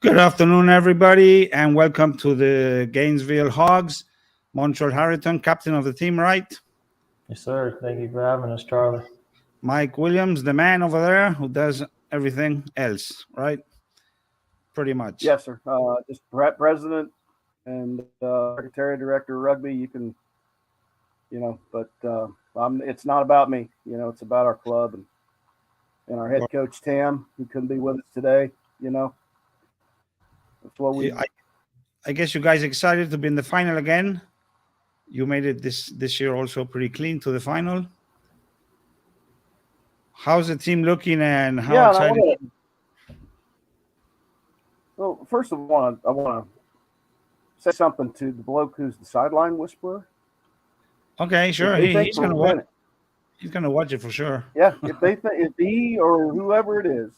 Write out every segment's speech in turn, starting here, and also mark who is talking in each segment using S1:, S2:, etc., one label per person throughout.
S1: Good afternoon, everybody, and welcome to the Gainesville Hogs. Montrell Harrington, captain of the team, right?
S2: Yes, sir. Thank you for having us, Charlie.
S1: Mike Williams, the man over there who does everything else, right? Pretty much.
S3: Yes, sir. Just president and secretary director of rugby. You can, but it's not about me. It's about our club and our head coach Tam, who couldn't be with us today. That's what we.
S1: I guess you guys excited to be in the final again. You made it this year also pretty clean to the final. How's the team looking and how excited?
S3: Well, first of all, I want to say something to the bloke who's the sideline whisperer.
S1: Okay, sure. He's going to watch it. He's going to watch it for sure.
S3: Yeah, if he or whoever it is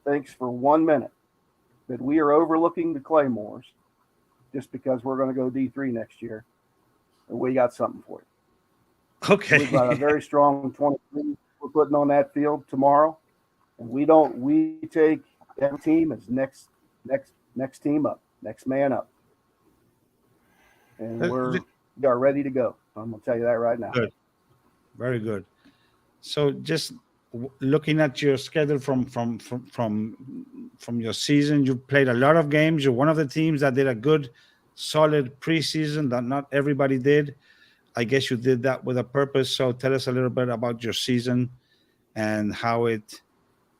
S3: thinks for 1 minute that we are overlooking the Claymores just because we're going to go D3 next year, we got something for you.
S1: Okay.
S3: We've got a very strong 23 we're putting on that field tomorrow, and we take every team as next team up, next man up, and we are ready to go. I'm gonna tell you that right now.
S1: Good, very good. So just looking at your schedule from your season, you played a lot of games. You're one of the teams that did a good, solid preseason that not everybody did. I guess you did that with a purpose. So tell us a little bit about your season and how it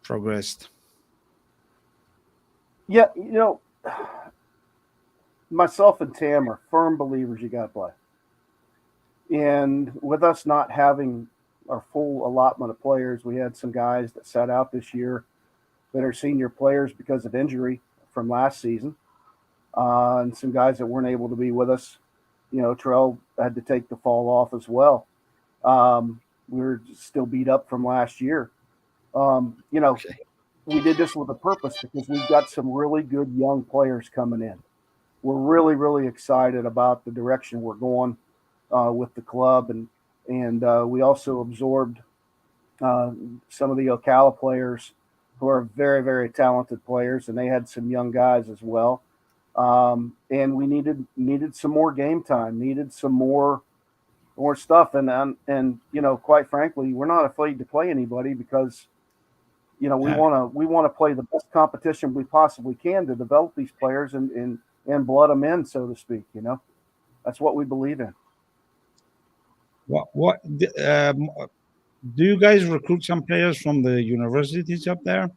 S1: progressed.
S3: Yeah, myself and Tam are firm believers you got to play. And with us not having our full allotment of players, we had some guys that sat out this year that are senior players because of injury from last season, and some guys that weren't able to be with us. Trell had to take the fall off as well. We were still beat up from last year. We did this with a purpose because we've got some really good young players coming in. We're really, really excited about the direction we're going with the club. And we also absorbed some of the Ocala players who are very, very talented players, and they had some young guys as well. And we needed some more game time, needed some more stuff. And quite frankly, we're not afraid to play anybody because we want to play the best competition we possibly can to develop these players and blood them in, so to speak. That's what we believe in.
S1: What do you guys recruit some players from the universities up there?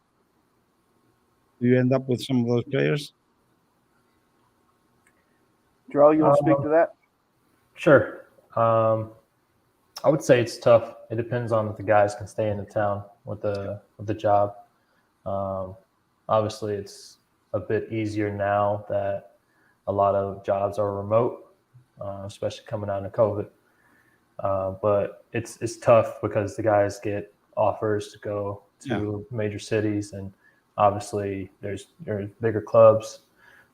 S1: Do you end up with some of those players?
S3: Joel, you want to speak to that?
S2: Sure. I would say it's tough. It depends on if the guys can stay in the town with the job. Obviously, it's a bit easier now that a lot of jobs are remote, especially coming out of COVID. But it's tough because the guys get offers to go to major cities, and obviously there's bigger clubs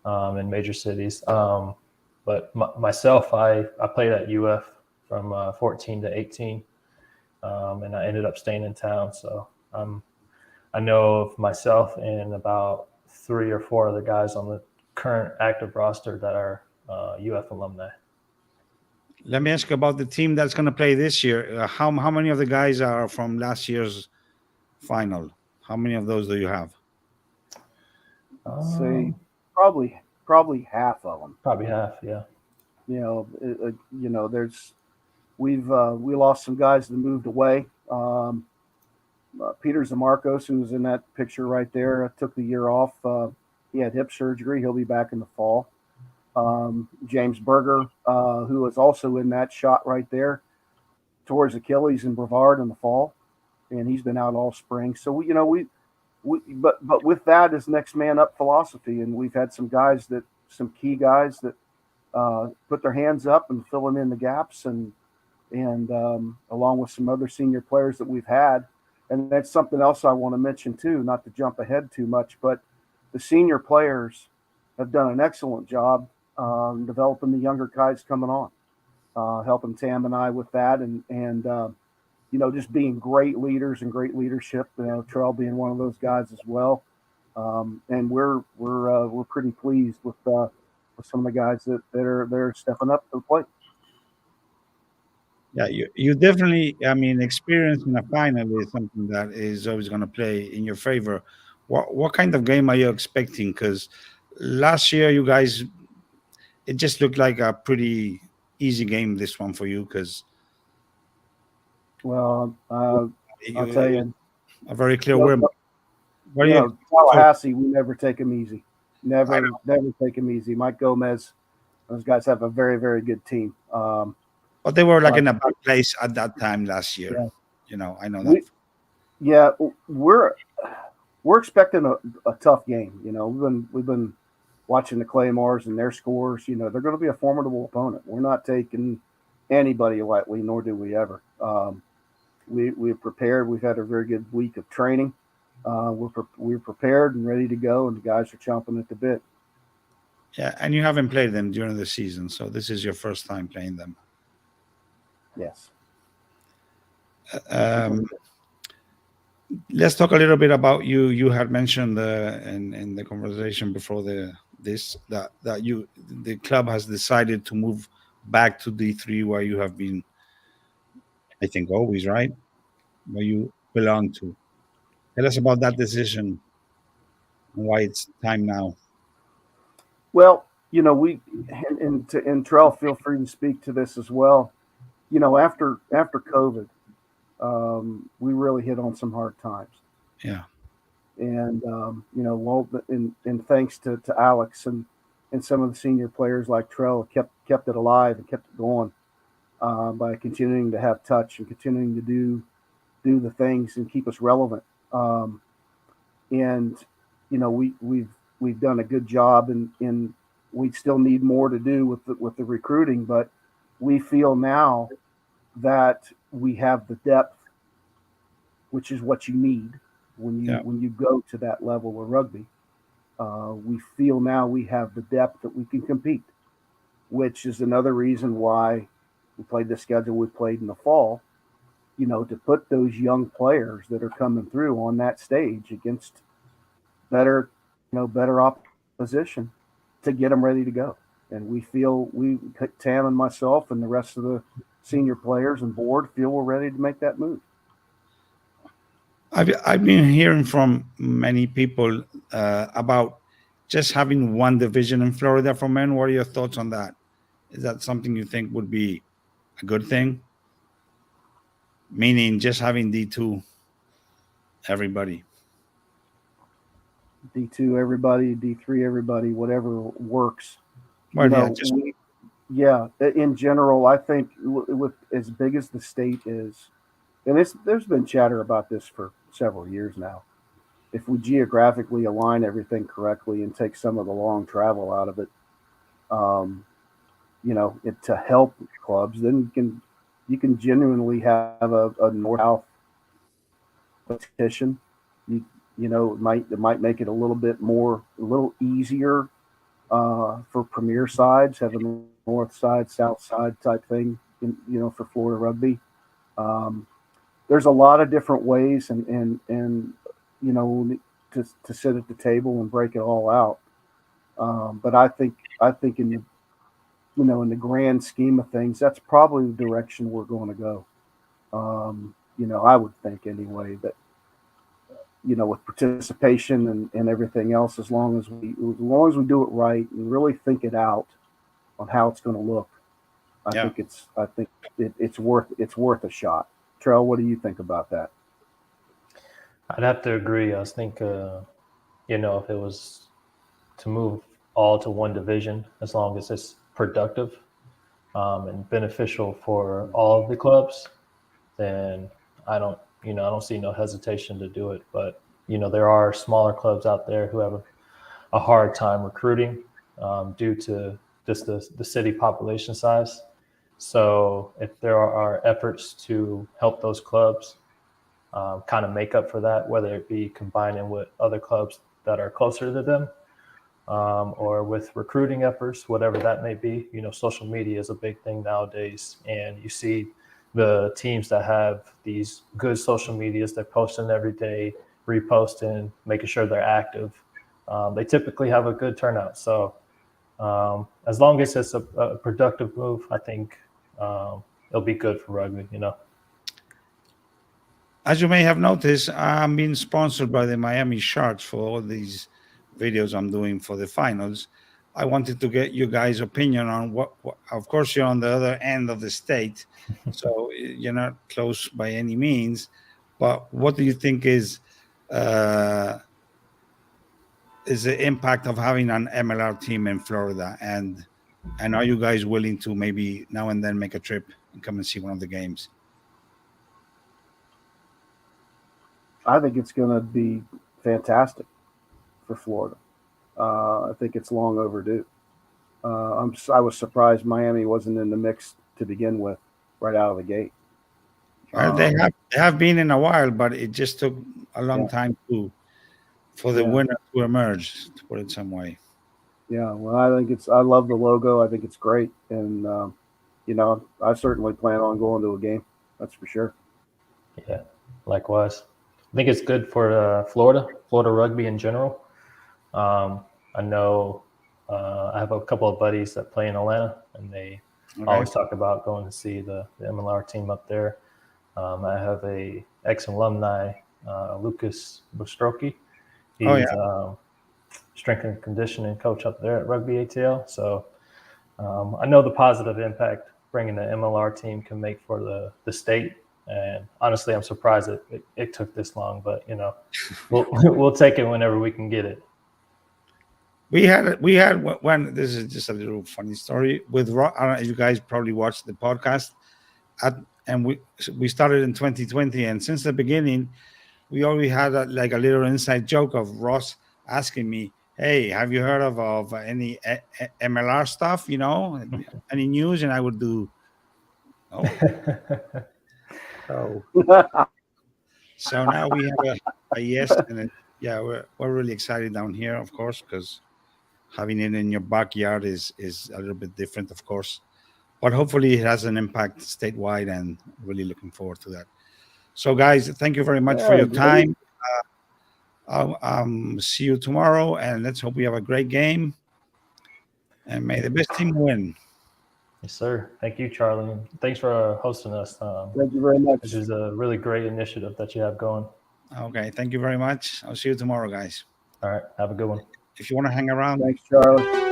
S2: in major cities. But myself, I played at UF from 14 to 18, and I ended up staying in town. So I know of myself and about 3 or 4 other guys on the current active roster that are UF alumni.
S1: Let me ask you about the team that's going to play this year. How many of the guys are from last year's final? How many of those do you have?
S3: Say probably half of them.
S2: Probably half, yeah.
S3: There's we lost some guys that moved away. Peter Zamarcos, who was in that picture right there, took the year off. He had hip surgery. He'll be back in the fall. James Berger, who was also in that shot right there, towards Achilles and Brevard in the fall, and he's been out all spring. So but with that is next man up philosophy, and we've had some key guys that put their hands up and filling in the gaps, and along with some other senior players that we've had. And that's something else I want to mention too, not to jump ahead too much, but the senior players have done an excellent job developing the younger guys coming on, helping Tam and I with that, and just being great leaders and great leadership. Trell being one of those guys as well. And we're pretty pleased with some of the guys that are stepping up to the plate.
S1: Yeah, you definitely. I mean, experience in a final is something that is always going to play in your favor. What kind of game are you expecting? Because last year you guys, it just looked like a pretty easy game. This one for you, because
S3: Well, I'll tell you,
S1: a very clear
S3: you
S1: win.
S3: know,
S1: What do you?
S3: Tallahassee, we never take them easy. Never take them easy. Mike Gomez, those guys have a very, very good team.
S1: But they were like in a bad place at that time last year.
S3: Yeah.
S1: I know that.
S3: Yeah, we're expecting a tough game. We've been watching the Claymores and their scores. They're going to be a formidable opponent. We're not taking anybody lightly, nor do we ever. We've prepared. We've had a very good week of training. We're prepared and ready to go, and the guys are chomping at the bit.
S1: Yeah, and you haven't played them during the season, so this is your first time playing them.
S3: Yes.
S1: Let's talk a little bit about you. You had mentioned in the conversation before that the club has decided to move back to D3, where you have been, I think, always, right? Where you belong to. Tell us about that decision and why it's time now.
S3: Well, we and Trell, feel free to speak to this as well. After COVID, we really hit on some hard times.
S1: Yeah.
S3: And and thanks to Alex and some of the senior players like Trell kept it alive and kept it going by continuing to have touch and continuing to do the things and keep us relevant. And we've done a good job, and we still need more to do with the recruiting, but we feel now that we have the depth, which is what you need when you go to that level of rugby. We feel now we have the depth that we can compete, which is another reason why we played the schedule we played in the fall, to put those young players that are coming through on that stage against better opposition to get them ready to go. And we feel Tam and myself and the rest of the senior players and board feel we're ready to make that move.
S1: I've been hearing from many people about just having one division in Florida for men. What are your thoughts on that? Is that something you think would be a good thing? Meaning just having D2 everybody.
S3: D2 everybody, D3 everybody, whatever works.
S1: Well,
S3: in general, I think with as big as the state is, and there's been chatter about this for several years now. If we geographically align everything correctly and take some of the long travel out of it, to help clubs, then you can genuinely have a north-south competition. It might make it a little easier for premier sides, have a north side, south side type thing, for Florida rugby. There's a lot of different ways and to sit at the table and break it all out. But I think in the grand scheme of things, that's probably the direction we're going to go. I would think anyway that, with participation and everything else, as long as we do it right and really think it out on how it's going to look, I think it's worth a shot. Trell, what do you think about that?
S2: I'd have to agree. I think, if it was to move all to one division, as long as it's productive and beneficial for all of the clubs, then I don't see no hesitation to do it. But, there are smaller clubs out there who have a hard time recruiting due to just the city population size. So if there are efforts to help those clubs kind of make up for that, whether it be combining with other clubs that are closer to them or with recruiting efforts, whatever that may be, social media is a big thing nowadays. And you see the teams that have these good social medias, they're posting every day, reposting, making sure they're active. they typically have a good turnout. So as long as it's a productive move, I think it'll be good for rugby, you know.
S1: As you may have noticed, I'm being sponsored by the Miami Sharks for all these videos I'm doing for the finals. I wanted to get you guys' opinion on what of course, you're on the other end of the state, so you're not close by any means. But what do you think is the impact of having an MLR team in Florida? And are you guys willing to maybe now and then make a trip and come and see one of the games?
S3: I think it's going to be fantastic for Florida. I think it's long overdue. I was surprised Miami wasn't in the mix to begin with, right out of the gate.
S1: Well, they have been in a while, but it just took a long time for the winner to emerge, to put it some way.
S3: Yeah, well, I love the logo. I think it's great, and you know, I certainly plan on going to a game. That's for sure.
S2: Yeah, likewise. I think it's good for Florida rugby in general. I know I have a couple of buddies that play in Atlanta, and they always talk about going to see the MLR team up there. I have a ex-alumni, Lucas Bostroki. He's strength and conditioning coach up there at Rugby ATL. So I know the positive impact bringing the MLR team can make for the state. And honestly, I'm surprised it took this long, but you know, we'll take it whenever we can get it.
S1: We had when this is just a little funny story with Ross. I don't know if you guys probably watched the podcast, and we started in 2020, and since the beginning, we already had a little inside joke of Ross asking me, "Hey, have you heard of any MLR stuff? You know, any news?" And I would do, "Oh." So now we have a yes, and we're really excited down here, of course, because having it in your backyard is a little bit different, of course, but hopefully it has an impact statewide, and really looking forward to that. So, guys, thank you very much for your time. I'll see you tomorrow, and let's hope we have a great game, and may the best team win.
S2: Yes, sir. Thank you, Charlie. Thanks for hosting us.
S3: Thank you very much.
S2: This is a really great initiative that you have going.
S1: Okay, thank you very much. I'll see you tomorrow, guys.
S2: All right, have a good one.
S1: If you want to hang around.
S3: Thanks, Charlie.